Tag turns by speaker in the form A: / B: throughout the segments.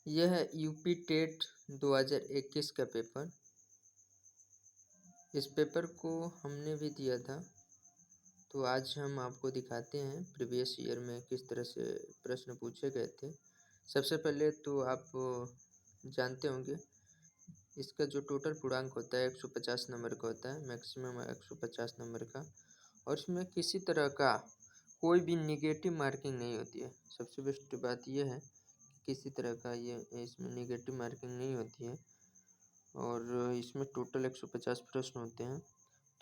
A: यह है UP TET 2021 का पेपर। इस पेपर को हमने भी दिया था, तो आज हम आपको दिखाते हैं प्रीवियस ईयर में किस तरह से प्रश्न पूछे गए थे। सबसे पहले तो आप जानते होंगे इसका जो टोटल पूर्णांक होता है 150 नंबर का होता है, मैक्सिमम 150 नंबर का, और इसमें किसी तरह का कोई भी निगेटिव मार्किंग नहीं होती है। सबसे बेस्ट बात यह है किसी तरह का इसमें नेगेटिव मार्किंग नहीं होती है, और इसमें टोटल 150 प्रश्न होते हैं।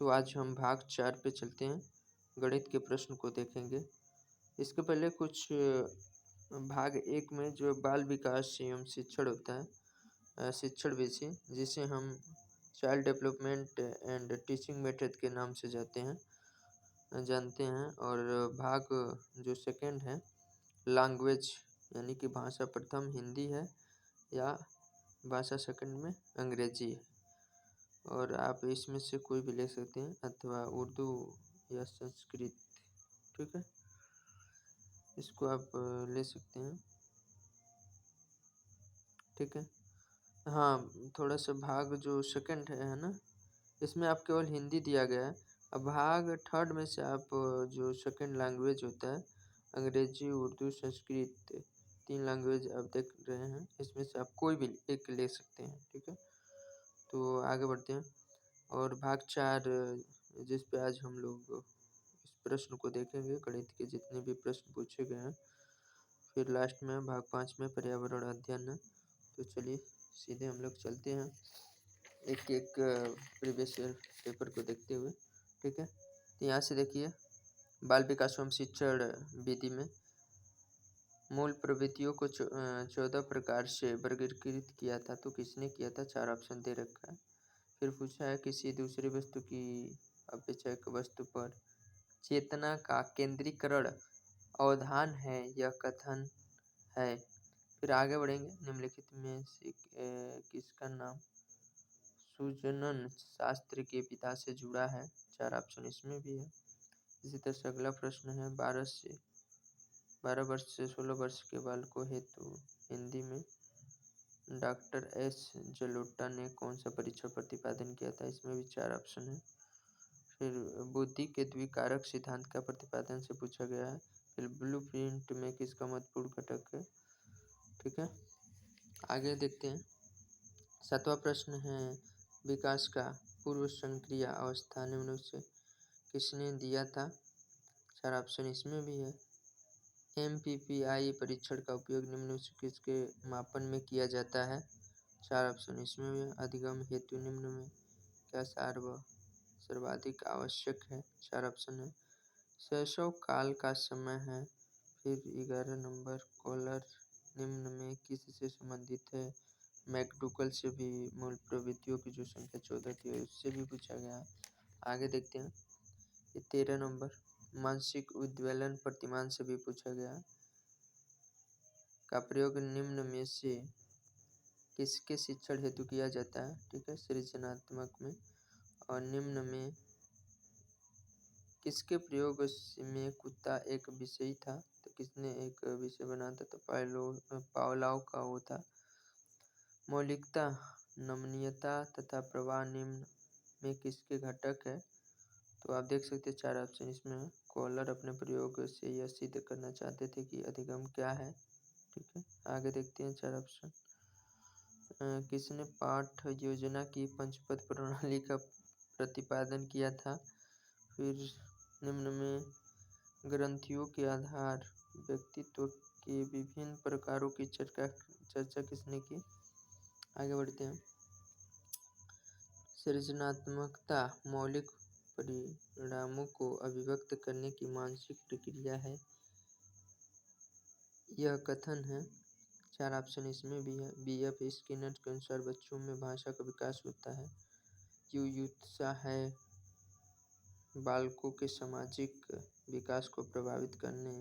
A: तो आज हम भाग 4 पे चलते हैं, गणित के प्रश्न को देखेंगे। इसके पहले कुछ भाग 1 में जो बाल विकास एवं शिक्षण होता है, शिक्षण विषय, जिसे हम child development and teaching method के नाम से जानते हैं। और भाग जो सेकंड है लैंग्वेज, यानी कि भाषा प्रथम हिंदी है या भाषा सेकंड में अंग्रेजी है, और आप इसमें से कोई भी ले सकते हैं, अथवा उर्दू या संस्कृत। ठीक है, इसको आप ले सकते हैं। ठीक है, हाँ, थोड़ा सा भाग जो सेकंड है ना, इसमें आप केवल हिंदी दिया गया है। अब भाग थर्ड में से आप जो सेकंड लैंग्वेज होता है, अंग्रेजी, उर्दू, संस्कृत, 3 लैंग्वेज आप देख रहे हैं, इसमें से आप कोई भी एक ले सकते हैं। ठीक है, तो आगे बढ़ते हैं। और भाग 4 जिस पे आज हम लोग इस प्रश्न को देखेंगे, गणित के जितने भी प्रश्न पूछे गए हैं। फिर लास्ट में भाग 5 में पर्यावरण अध्ययन है। तो चलिए सीधे हम लोग चलते हैं एक एक प्रीवियस ईयर पेपर को देखते हुए। ठीक है, तो यहाँ से देखिए, बाल विकास एवं शिक्षण विधि में मूल प्रवृत्तियों को 14 प्रकार से वर्गीकृत किया था। तो किसने किया था? 4 ऑप्शन दे रखा है। फिर पूछा है किसी दूसरी वस्तु की अपेक्षा एक वस्तु पर चेतना का केंद्रीकरण अवधान है, यह कथन है। फिर आगे बढ़ेंगे, निम्नलिखित में से किसका नाम सुजनन शास्त्र के पिता से जुड़ा है? 4 ऑप्शन इसमें भी है। इसी तरह से अगला प्रश्न है 12 वर्ष से 16 वर्ष के बालकों हेतु हिंदी में डॉक्टर एस जलोटा ने कौन सा परीक्षण प्रतिपादन किया था? इसमें भी 4 ऑप्शन है। फिर बुद्धि के द्विकारक सिद्धांत का प्रतिपादन से पूछा गया है। फिर ब्लूप्रिंट में किसका महत्वपूर्ण घटक है? ठीक है, आगे देखते हैं। 7वां प्रश्न है विकास का पूर्व संक्रिया अवस्था निम्न से किसने दिया था? 4 ऑप्शन इसमें भी है। MPPI परीक्षण का उपयोग निम्न से किसके मापन में किया जाता है? 4 ऑप्शन इसमें भी है। अधिगम हेतु निम्न में क्या सर्वाधिक आवश्यक है? 4 ऑप्शन है। शैशव काल का समय है। फिर 11 नंबर कॉलर निम्न में किससे संबंधित है? मैकडूगल से भी मूल प्रवृत्तियों की जो संख्या 14 थी उससे भी पूछा गया है। आगे देखते हैं, ये 13 नंबर मानसिक उद्वेलन प्रतिमान से भी पूछा गया का प्रयोग निम्न में से किसके शिक्षण हेतु किया जाता है? ठीक है, सृजनात्मक में। और निम्न में किसके प्रयोग में कुत्ता एक विषय था? तो किसने एक विषय बनाया था? तो पावलोव का वो था। मौलिकता, नमनीयता तथा प्रवाह निम्न में किसके घटक है? तो आप देख सकते हैं 4 ऑप्शन इसमें है। कॉलर अपने प्रयोग से यह सिद्ध करना चाहते थे कि अधिगम क्या है। ठीक है, आगे देखते हैं 4 ऑप्शन। किसने पाठ योजना की पंचपद प्रणाली का प्रतिपादन किया था? फिर निम्न में ग्रंथियों के आधार व्यक्तित्व के विभिन्न प्रकारों की चर्चा किसने की? आगे बढ़ते हैं। सृजनात्मकता मौलिक परिणामों को अभिव्यक्त करने की मानसिक प्रक्रिया है, यह कथन है। 4 ऑप्शन इसमें भी है। BF स्किनर के अनुसार बच्चों में भाषा का विकास होता है। युयुत्सा है बालकों के सामाजिक विकास को प्रभावित करने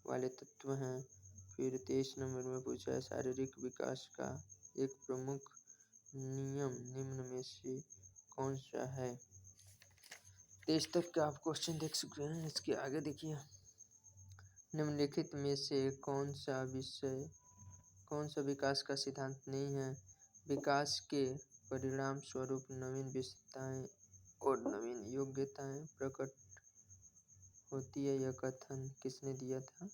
A: वाले तत्व हैं। फिर 23 नंबर में पूछा है शारीरिक विकास का एक प्रमुख नियम निम्न में से कौन सा है? 23 तक का आप क्वेश्चन देख सकते हैं। इसके आगे देखिए, निम्नलिखित में से कौन सा विषय कौन सा विकास का सिद्धांत नहीं है? विकास के परिणाम स्वरूप नवीन विशेषताएं और नवीन योग्यताएं प्रकट होती है। यह कथन किसने दिया था?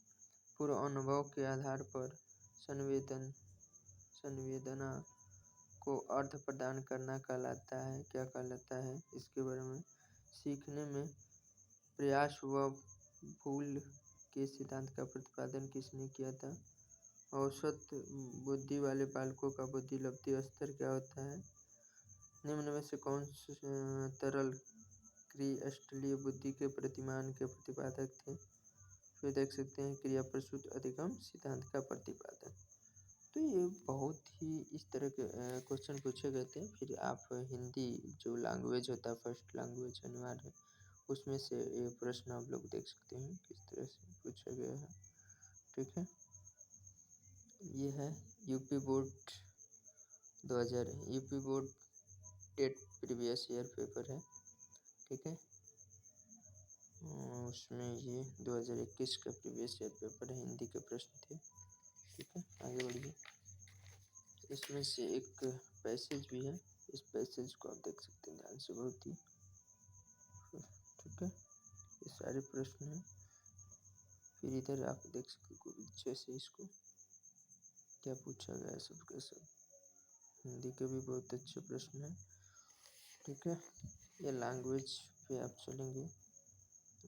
A: पूर्व अनुभव के आधार पर संवेदना को अर्थ प्रदान करना कहलाता है। क्या कहलाता है? इसके बारे में सीखने में प्रयास व भूल के सिद्धांत का प्रतिपादन किसने किया था? औसत बुद्धि वाले बालकों का बुद्धि लब्धि स्तर क्या होता है? निम्न में से कौन तरल क्रिस्टलीय बुद्धि के प्रतिमान के प्रतिपादक थे? फिर देख सकते हैं क्रिया प्रसूत अधिगम सिद्धांत का प्रतिपादन। तो ये बहुत ही इस तरह के क्वेश्चन पूछे गए थे। फिर आप हिंदी जो लैंग्वेज होता है, फर्स्ट लैंग्वेज अनिवार्य है, उसमें से ये प्रश्न आप लोग देख सकते हैं किस तरह से पूछा गया है। ठीक है, ये है UP board 2000 UP board TET previous year paper है। ठीक है, उसमें ये 2021 का प्रीवियस ईयर पेपर है, हिंदी के प्रश्न थे। ठीक है, आगे बढ़िए। इसमें से एक पैसेज भी है, इस पैसेज को आप देख सकते हैं ध्यान से, बहुत ही ठीक है। ये सारे प्रश्न हैं। फिर इधर आप देख सकते हैं अच्छे से इसको क्या पूछा गया है, सब के सब हिंदी के भी बहुत अच्छे प्रश्न हैं। ठीक है, ये लैंग्वेज पे आप चलेंगे,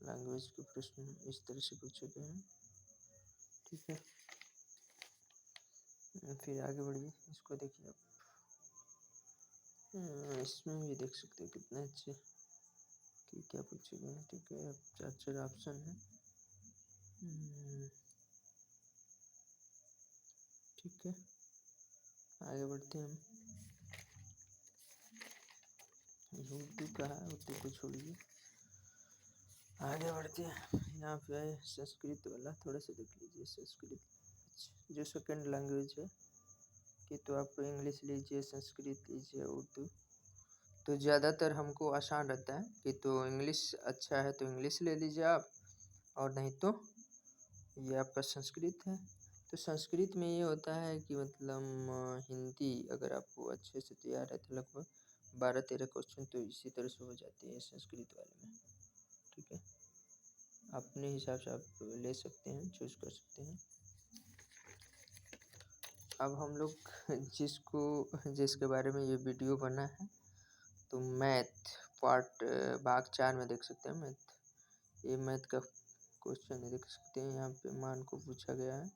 A: लैंग्वेज के प्रश्न इस तरह से पूछे गए हैं। ठीक है, फिर आगे बढ़िए, इसको देखिए आप। इसमें भी देख सकते हैं कितने अच्छे कि क्या पूछे गए हैं। ठीक है, चार चार ऑप्शन है। ठीक है, आगे बढ़ते हैं हम। उर्दू का है, उर्दू को छोड़िए, आगे बढ़ते हैं। यहाँ पे है संस्कृत वाला, थोड़ा सा देख लीजिए संस्कृत जो सेकंड लैंग्वेज है कि तो आप इंग्लिश लीजिए, संस्कृत लीजिए, उर्दू। तो ज़्यादातर हमको आसान रहता है कि तो इंग्लिश अच्छा है तो इंग्लिश ले लीजिए आप, और नहीं तो ये आपका संस्कृत है। तो संस्कृत में ये होता है कि मतलब हिंदी अगर आपको अच्छे से तैयार है तो लगभग 12-13 क्वेश्चन तो इसी तरह से हो जाते हैं संस्कृत वाले में। ठीक है, अपने हिसाब से आप ले सकते हैं, चूज कर सकते हैं। अब हम लोग जिसके बारे में ये वीडियो बना है, तो मैथ पार्ट भाग 4 में देख सकते हैं मैथ। ये मैथ का क्वेश्चन देख सकते हैं, यहाँ पे मान को पूछा गया है।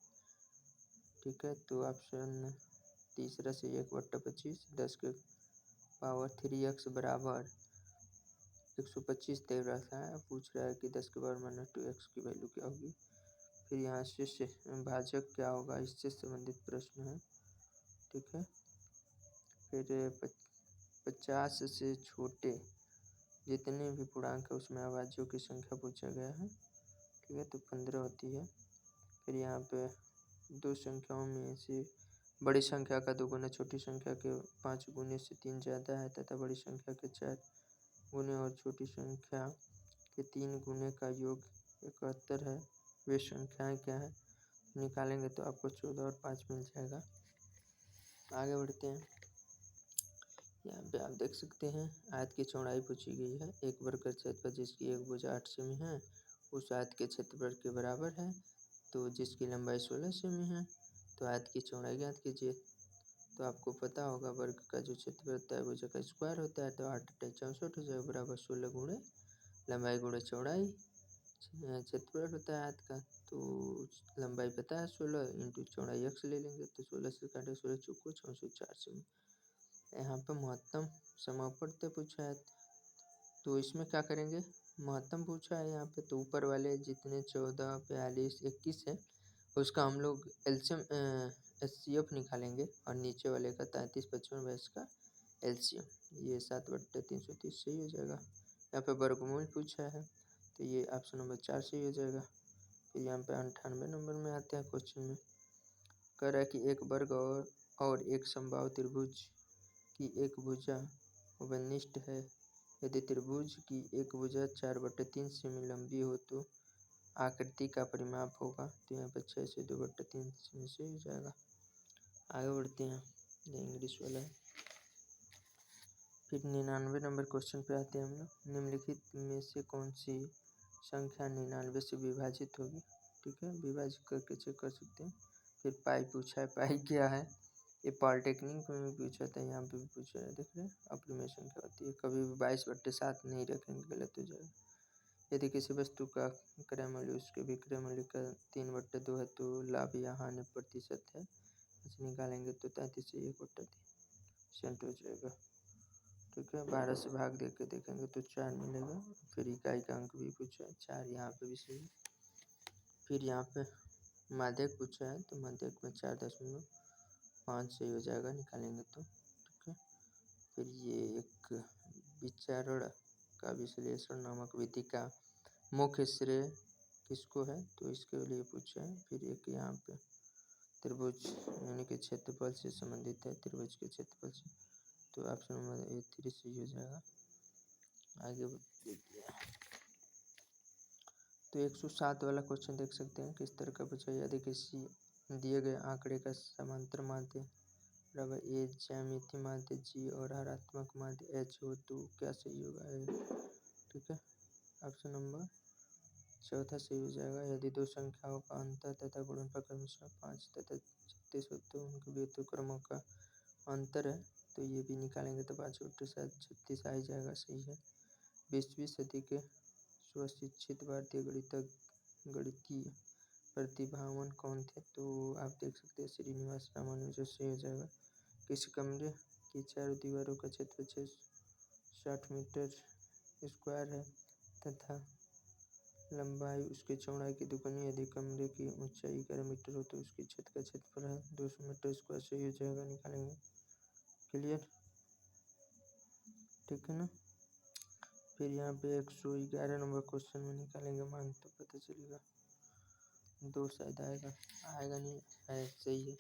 A: ठीक है, तो ऑप्शन तीसरा से 1/25 10 के पावर 3x बराबर 125 दे रहा है। पूछ रहा है कि 10 के पावर -2x की वैल्यू क्या होगी। फिर यहाँ से भाजक क्या होगा, इससे संबंधित प्रश्न है। ठीक है, फिर 50 से छोटे जितने भी पूर्णांक है उसमें अभाज्यों की संख्या पूछा गया है। ठीक है, तो 15 होती है। फिर यहाँ पे दो संख्याओं में से बड़ी संख्या का 2 गुना छोटी संख्या के 5 गुने से 3 ज़्यादा है, तथा बड़ी संख्या के 4 गुने और छोटी संख्या के 3 गुने का योग 71 है। वे संख्याएं क्या है? निकालेंगे तो आपको 14 और 5 मिल जाएगा। आगे बढ़ते हैं। यहाँ पे आप देख सकते हैं आयत की चौड़ाई पूछी गई है। एक वर्ग का क्षेत्रफल जिसकी एक भुजा 8 सेमी है उस आयत के क्षेत्रफल के बराबर है। तो जिसकी लंबाई 16 सेमी है, तो आयत की चौड़ाई ज्ञात कीजिए। तो आपको पता होगा वर्ग का जो क्षेत्रफल होता है भुजा का स्क्वायर होता है, तो 8 × 64 हो जाएगा बराबर 16 गुणे लंबाई गुणे चौड़ाई क्षेत्रफल होता है आयत का। तो लंबाई पता है 16 इंटू चौड़ाई x ले लेंगे, तो 16 से काटे 16 चौको 604 सेमी। यहाँ पे महत्तम समापवर्त्य पूछा है, तो इसमें क्या करेंगे, महत्तम पूछा है यहाँ पे, तो ऊपर वाले जितने 14, 42, 21 है उसका हम लोग एलसीएम HCF निकालेंगे, और नीचे वाले का 33, 55, 22 का एलसीएम, ये 7/330 सही हो जाएगा। यहाँ पे वर्गमूल पूछा है, तो ये ऑप्शन नंबर 4 सही हो जाएगा। फिर यहाँ पे 98 नंबर में आते हैं क्वेश्चन में, कह रहा है कि एक वर्ग और एक समबाहु त्रिभुज की एक भुजा वनिष्ठ है। यदि त्रिभुज की एक भुजा 4/3 सेमी लंबी हो तो आकृति का परिमाप होगा। तो यहाँ पर 6 से 2/3 सेमी से हो जाएगा। आगे बढ़ते हैं, ये इंग्लिश वाला है। फिर 99 नंबर क्वेश्चन पे आते हैं हम लोग। निम्नलिखित में से कौन सी संख्या 99 से विभाजित होगी? ठीक है, विभाजित करके चेक कर सकते हैं। फिर पाई पूछा है, पाई क्या है? ये पॉलिटेक्निक में भी पूछा था, यहाँ पे भी पूछा है। देख रहे हैं अप्रोक्सीमेशन क्या होती है। कभी भी 22/7 नहीं रखेंगे, गलत हो जाएगा। यदि किसी वस्तु का क्रय मूल्य उसके विक्रय मूल्य का 3/2 है तो लाभ या हानि प्रतिशत है, ऐसे निकालेंगे तो 33 से 1/3% हो जाएगा। ठीक है, 12 से भाग दे के देखेंगे तो 4 मिलेगा। फिर इकाई का अंक भी पूछा है, 4 यहाँ पे भी सही है। फिर यहाँ पे माध्यक पूछा है तो माध्यक में 4.5 सही हो जाएगा, निकालेंगे तो। ठीक है, फिर ये एक विचारण का विश्लेषण नामक विधि का मुख्य श्रेय किसको है, तो इसके लिए पूछा है। फिर एक यहाँ पे त्रिभुज यानी कि क्षेत्रफल से संबंधित है, त्रिभुज के क्षेत्रफल से, तो ऑप्शन नंबर ए 3 सही हो जाएगा। आगे देखिए, तो 107 वाला क्वेश्चन देख सकते हैं किस तरह का पूछा है। यदि किसी दिए गए आंकड़े का समांतर माध्य बराबर ए, ज्यामितीय माध्य जी और हरात्मक माध्य एच हो तो क्या सही होगा? ठीक है, ऑप्शन नंबर चौथा सही हो जाएगा। यदि दो संख्याओं का अंतर तथा गुणनफल क्रमशः 5 तथा 36 हो तो उनके व्युत्क्रमों का अंतर है, तो ये भी निकालेंगे तो 5/36 आ ही जाएगा, सही है। 20वीं सदी के स्वशिक्षित भारतीय गणितीय प्रतिभावान कौन थे, तो आप देख सकते हैं श्रीनिवास रामानुजन, जो सही हो जाएगा। किसी कमरे की चारों दीवारों का क्षेत्र 60 मीटर स्क्वायर है तथा लंबाई उसके चौड़ाई की दुगुनी। यदि कमरे की ऊंचाई 11 मीटर हो तो उसकी छत का क्षेत्रफल है 200 मीटर स्क्वायर, सही हो जाएगा, निकालेंगे। क्लियर? ठीक है ना। फिर यहाँ पे 111 नंबर क्वेश्चन में निकालेंगे मान तो पता चलेगा। 2 शायद आएगा नहीं है, सही है।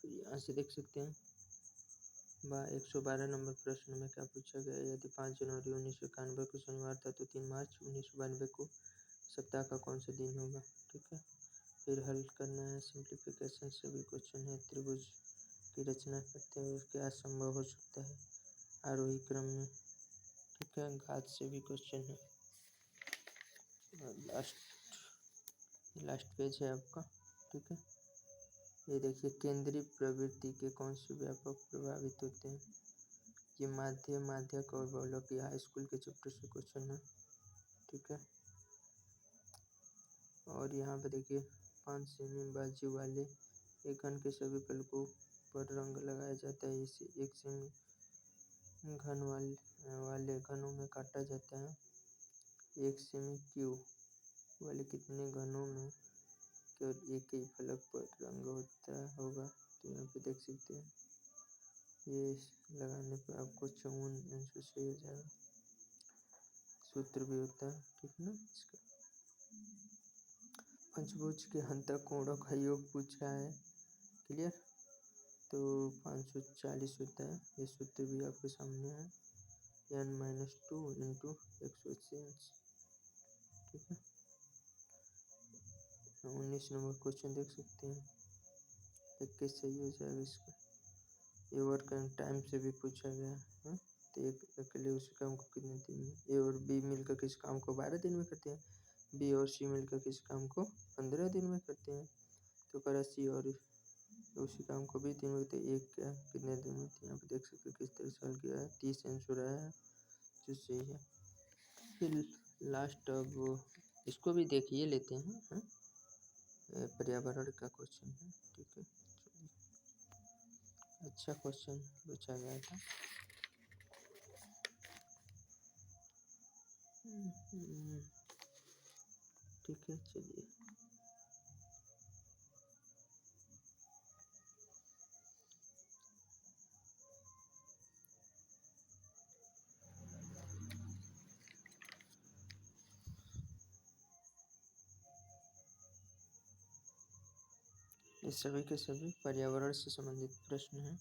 A: फिर यहाँ से देख सकते हैं 112 नंबर प्रश्न में क्या पूछा गया है। यदि 5 जनवरी 1991 को शनिवार था तो 3 मार्च 1992 को सप्ताह का कौन सा दिन होगा? ठीक है, फिर हल करना है, सिंप्लीफिकेशन से भी क्वेश्चन है। त्रिभुज की रचना करते हुए क्या संभव हो सकता है आरोही क्रम में? ठीक है, घात से भी क्वेश्चन है। लास्ट पेज है आपका। ठीक है, ये देखिए, केंद्रीय प्रवृत्ति के कौन से व्यापक प्रभावित होते हैं? ये माध्यक और बहुलक, ये हाई स्कूल के चैप्टर से क्वेश्चन है। ठीक है, और यहाँ पे देखिए 5 सेमी बाजू वाले एक घन के सभी फलकों पर रंग लगाया जाता है। इसे 1 सेमी घन वाले घनों में काटा जाता है। 1 सेमी क्यूब वाले कितने घनों में केवल एक ही फलक पर रंग होता होगा? तो यहाँ पे देख सकते हैं, ये लगाने पर आपको 54 आंसर सही हो जाएगा। सूत्र भी होता है, ठीक है ना। इसका पंचभुज के अंतःकोणों का योग पूछा है। क्लियर? तो 540 होता है। ये सूत्र भी आपके सामने है, n-2 इंटू 180 अंश। ठीक है, 19 नंबर क्वेश्चन देख सकते हैं, 21 सही हो जाएगा इसका। ए वर्क एंड टाइम से भी पूछा गया है। तो एक अकेले उसी काम को कितने दिन में, ए और बी मिलकर किस काम को 12 दिन में करते हैं, बी और सी मिलकर किस काम को 15 दिन में करते हैं। तो करा सी और उसी काम को 20 दिन में करते हैं, एक क्या कितने दिन में। यहाँ पे देख सकते हैं किस तरह से हल किया है। 30 आंसर आया है, जो सही है। फिर लास्ट अब इसको भी देखिए लेते हैं, हाँ? पर्यावरण का क्वेश्चन है। ठीक है, अच्छा क्वेश्चन पूछा गया था। ठीक है, चलिए। ये सभी के सभी पर्यावरण से संबंधित प्रश्न हैं।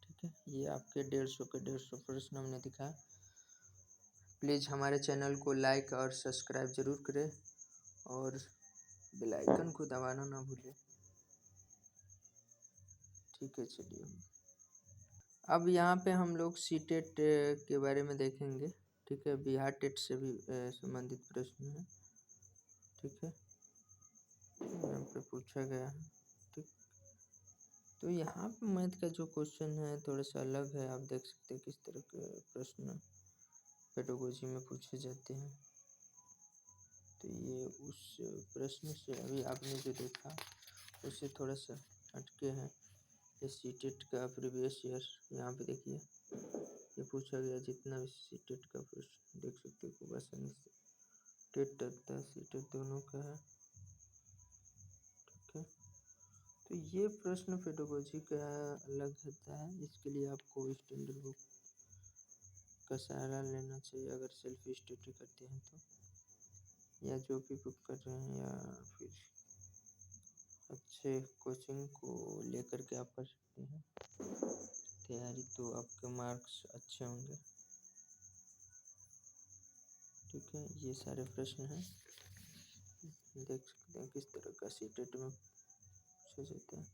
A: ठीक है, ये आपके 150 प्रश्न हमने दिखाया। प्लीज़ हमारे चैनल को लाइक और सब्सक्राइब ज़रूर करें और बेल आइकन को दबाना ना भूलें। ठीक है, चलिए। अब यहाँ पे हम लोग सीटेट के बारे में देखेंगे। ठीक है, बिहार टेट से भी संबंधित प्रश्न है। ठीक है, यहाँ पे पूछा गया है। ठीक, तो यहाँ पे मैथ का जो क्वेश्चन है थोड़ा सा अलग है। आप देख सकते हैं किस तरह के प्रश्न पेडागोजी में पूछे जाते हैं। तो ये उस प्रश्न से अभी आपने जो देखा उससे थोड़ा सा हटके है। ये सीटेट का प्रीवियस ईयर यहाँ पे देखिए, ये पूछा गया। जितना भी सीटेट का प्रश्न देख सकते हो खूब आसानी से टेट तथा सीटेट दोनों का है। ठीक है, तो ये प्रश्न पेडागोजी का अलग होता है। इसके लिए आपको स्टैंडर्ड बुक का सहारा लेना चाहिए अगर सेल्फ स्टडी करते हैं तो, या जो भी बुक कर रहे हैं, या फिर अच्छे कोचिंग को लेकर के आप कर सकते हैं तैयारी, तो आपके मार्क्स अच्छे होंगे। ठीक है, ये सारे प्रश्न हैं, देख सकते हैं किस तरह का सीटेट में पूछा जाता है।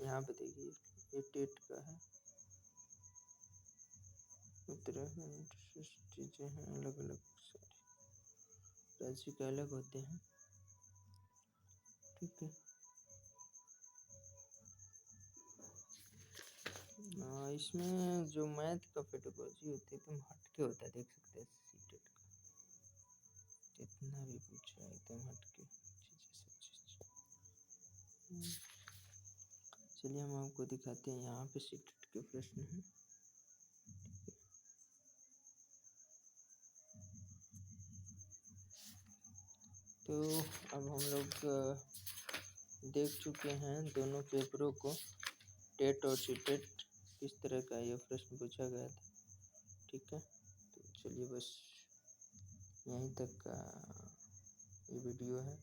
A: यहाँ पे देखिए, ये टेट का है। उत्तराखंड चीज़ें हैं अलग अलग, सारे राज्य के अलग होते हैं। ठीक है, इसमें जो मैथ का पेडागोजी होती है एकदम हटके होता है। देख सकते हैं सीटेट का जितना भी पूछा है एकदम हटके चीज़ें, सब चीज़। चलिए हम आपको दिखाते हैं, यहाँ पे सीटेट के प्रश्न हैं। तो अब हम लोग देख चुके हैं दोनों पेपरों को, टेट और सीटेट, किस तरह का ये प्रश्न पूछा गया था। ठीक है, तो चलिए बस यहीं तक का ये वीडियो है।